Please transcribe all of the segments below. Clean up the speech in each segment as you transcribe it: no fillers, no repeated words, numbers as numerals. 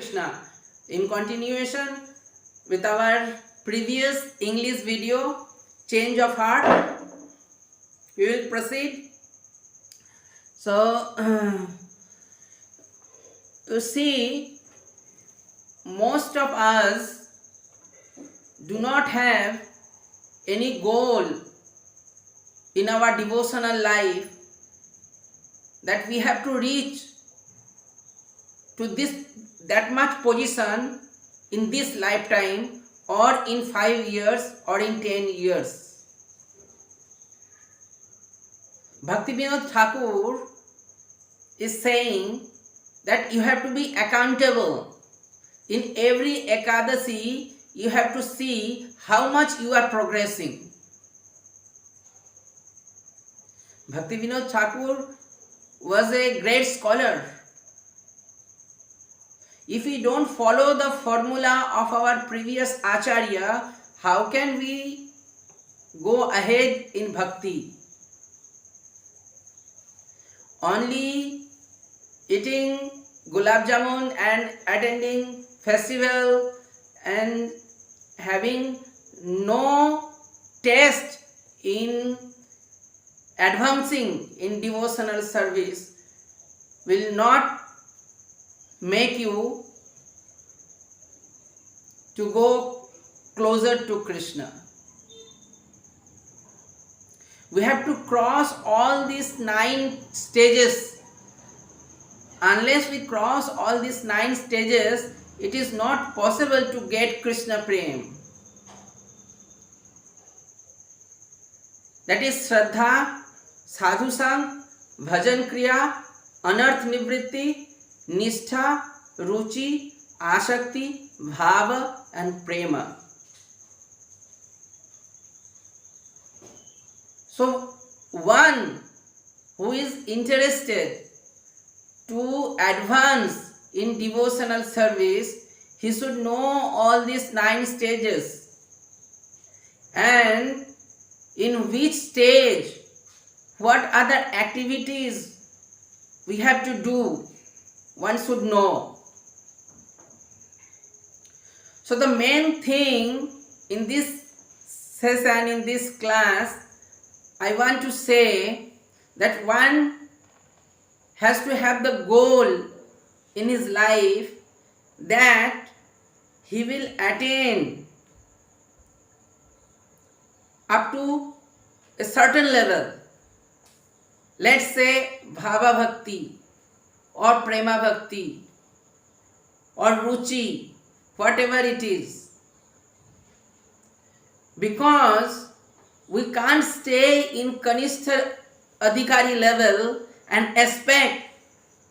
Krishna. In continuation with our previous English video, Change of Heart, we will proceed. So, you see, most of us do not have any goal in our devotional life that we have to reach to that much position in this lifetime, or in 5 years, or in 10 years. Bhaktivinoda Thakur is saying that you have to be accountable. In every Ekadasi, you have to see how much you are progressing. Bhaktivinoda Thakur was a great scholar. If we don't follow the formula of our previous Acharya, how can we go ahead in bhakti? Only eating gulab jamun and attending festival and having no taste in advancing in devotional service will not make you to go closer to Krishna. We have to cross all these 9 stages. Unless we cross all these 9 stages, it is not possible to get Krishna Prem. That is Shraddha, Sadhu Sang, Bhajan Kriya, Anarth Nivritti, Nishtha, Ruchi, Ashakti, Bhava and Prema. So, one who is interested to advance in devotional service, he should know all these 9 stages. And in which stage, what other activities we have to do, one should know. So the main thing in this session, in this class, I want to say that one has to have the goal in his life that he will attain up to a certain level. Let's say Bhava Bhakti or Prema Bhakti or Ruchi, whatever it is. Because we can't stay in Kanistha Adhikari level and expect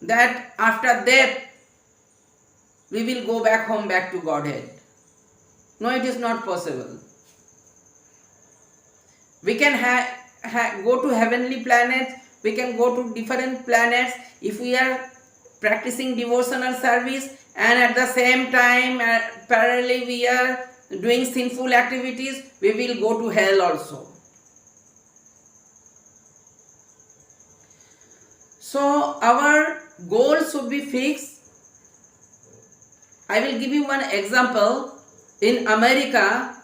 that after death we will go back home, back to Godhead. No, it is not possible. We can go to heavenly planets, we can go to different planets if we are practicing devotional service, and at the same time parallelly we are doing sinful activities, we will go to hell also. So our goal should be fixed. I will give you one example. In America,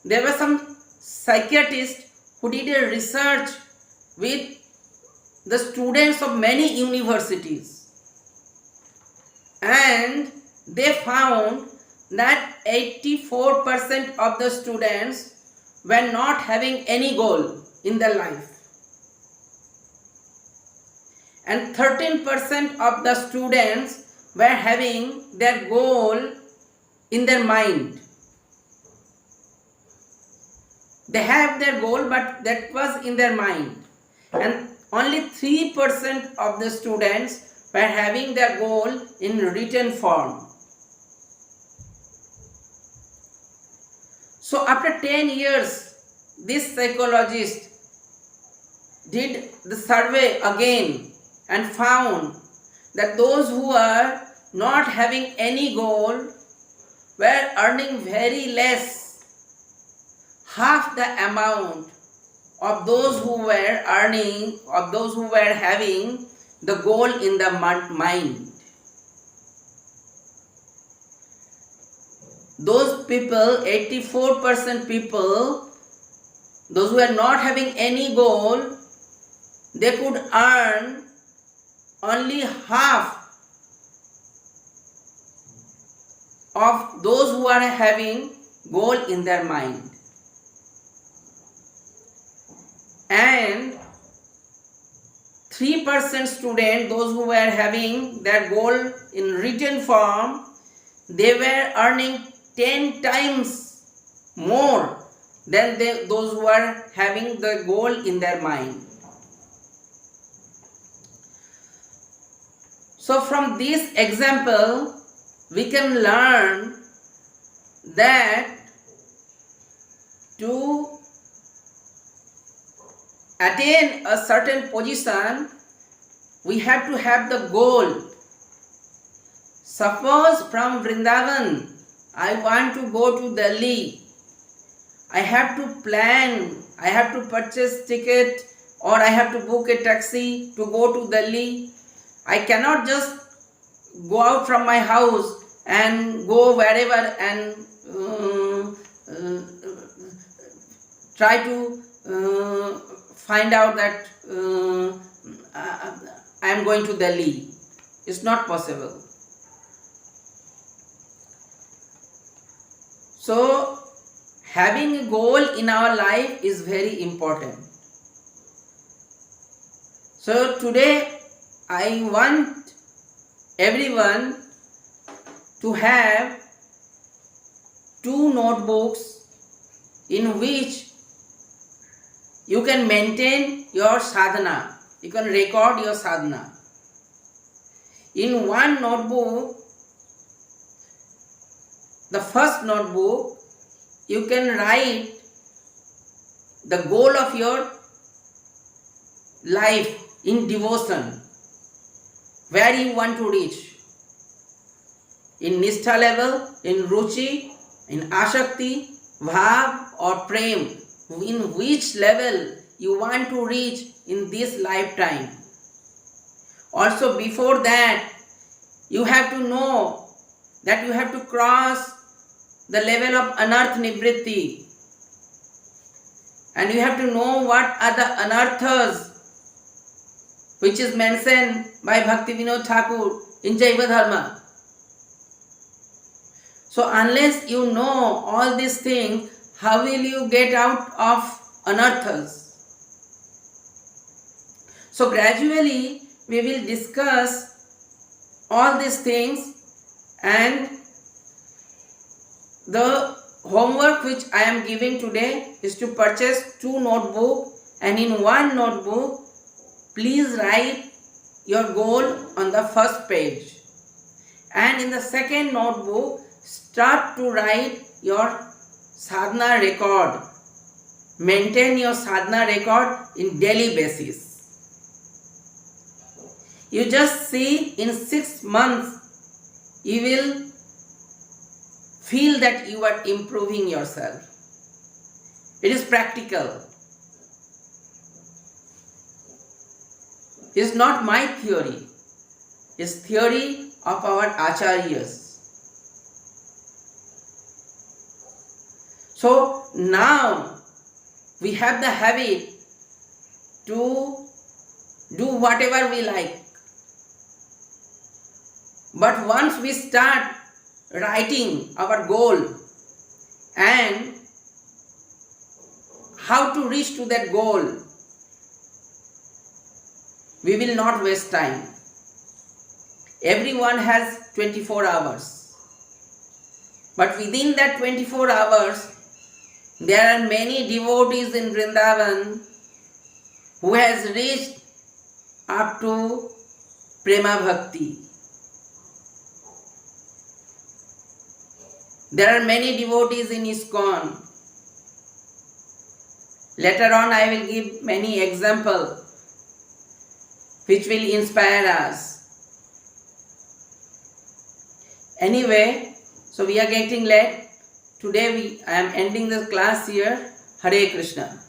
there were some psychiatrists who did a research with the students of many universities. And they found that 84% of the students were not having any goal in their life. And 13% of the students were having their goal in their mind. They have their goal, but that was in their mind. And only 3% of the students were having their goal in written form. So after 10 years, this psychologist did the survey again and found that those who are not having any goal were earning very less, half the amount of those who were earning, of those who were having the goal in the mind. those people, 84% people, those who are not having any goal, they could earn only half of those who are having goal in their mind. And 3% student, those who were having their goal in written form, they were earning 10 times more than those who are having the goal in their mind. So from this example, we can learn that to attain a certain position, we have to have the goal. Suppose from Vrindavan, I want to go to Delhi. I have to plan, I have to purchase ticket, or I have to book a taxi to go to Delhi. I cannot just go out from my house and go wherever and try to find out that I am going to Delhi. It's not possible. So, having a goal in our life is very important. So, today I want everyone to have 2 notebooks in which you can maintain your sadhana. You can record your sadhana. In one notebook, the first notebook, you can write the goal of your life in devotion, where you want to reach. In Nishtha level, in Ruchi, in Ashakti, Bhav or Prem, in which level you want to reach in this lifetime. Also before that, you have to know that you have to cross the level of anarth nivritti, and you have to know what are the anarthas which is mentioned by Bhakti Vinod Thakur in Jaiva Dharma. So unless you know all these things, how will you get out of anarthas? So gradually we will discuss all these things, and the homework which I am giving today is to purchase 2 notebooks, and in one notebook please write your goal on the first page, and in the second notebook start to write your sadhana record. Maintain your sadhana record in daily basis. You just see in 6 months you will feel that you are improving yourself. It is practical. It's not my theory. It's theory of our acharyas. So now we have the habit to do whatever we like. But once we start writing our goal and how to reach to that goal, we will not waste time. Everyone has 24 hours. But within that 24 hours, there are many devotees in Vrindavan who has reached up to Prema Bhakti. There are many devotees in ISKCON. Later on I will give many examples which will inspire us. Anyway, so we are getting late. Today I am ending the class here. Hare Krishna.